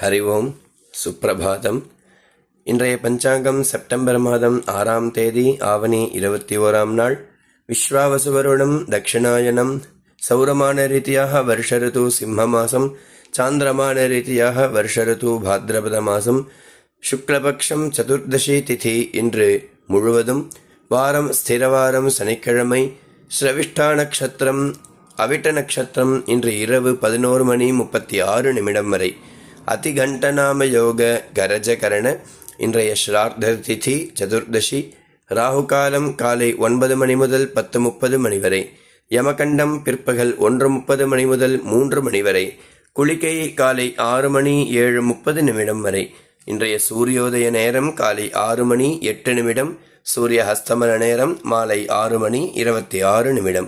ஹரி ஓம். சுப்பிரபாதம். இன்றைய பஞ்சாங்கம் செப்டம்பர் மாதம் 6ஆம் தேதி ஆவணி 21ஆம் நாள். விஸ்வாவசுவருடம் தட்சிணாயனம். சௌரமான ரீதியாக வருஷ ரிது சிம்ம மாசம். சாந்திரமான ரீதியாக வருஷ ரிது பாத்ரபத மாசம். சுக்லபக்ஷம் சதுர்தசி திதி இன்று முழுவதும். வாரம் ஸ்திரவாரம் சனிக்கிழமை. ஸ்ரவிஷ்டா நக்ஷத்திரம் அவிட்ட நக்ஷத்திரம் இன்று இரவு 11:36 வரை. அதிகண்டநாம யோக கரஜகரண. இன்றைய ஸ்ரார்த்த திதி சதுர்தசி. ராகுகாலம் காலை 9 மணி முதல் 10:30 வரை. யமகண்டம் பிற்பகல் 1:30 முதல் 3 வரை. குளிகை காலை 6:07:30 வரை. இன்றைய சூரியோதய நேரம் காலை 6:08. சூரிய ஹஸ்தமன நேரம் மாலை 6:26.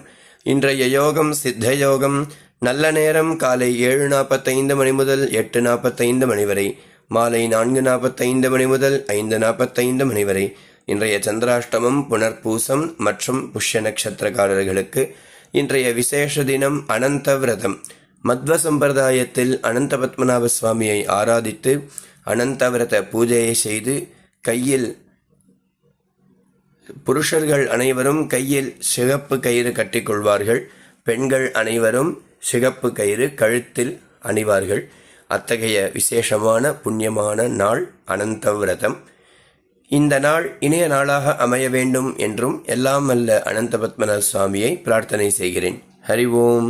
இன்றைய யோகம் சித்த யோகம். நல்ல நேரம் காலை 7:45 முதல் 8:45 வரை. மாலை 4:45 முதல் 5:45 வரை. இன்றைய சந்திராஷ்டமம் புனர்பூசம் மற்றும் புஷ்ய நட்சத்திரக்காரர்களுக்கு. இன்றைய விசேஷ தினம் அனந்த விரதம். மத்வ சம்பிரதாயத்தில் அனந்த பத்மநாப சுவாமியை ஆராதித்து அனந்த விரத பூஜையை செய்து கையில் புருஷர்கள் அனைவரும் கையில் சிகப்பு கயிறு கட்டிக்கொள்வார்கள். பெண்கள் அனைவரும் சிகப்பு கயிறு கழுத்தில் அணிவார்கள். அத்தகைய விசேஷமான புண்ணியமான நாள் அனந்த விரதம். இந்த நாள் இனிய நாளாக அமைய வேண்டும் என்றும் எல்லாம் வல்ல அனந்த பத்மநாப சுவாமியை பிரார்த்தனை செய்கிறேன். ஹரி ஓம்.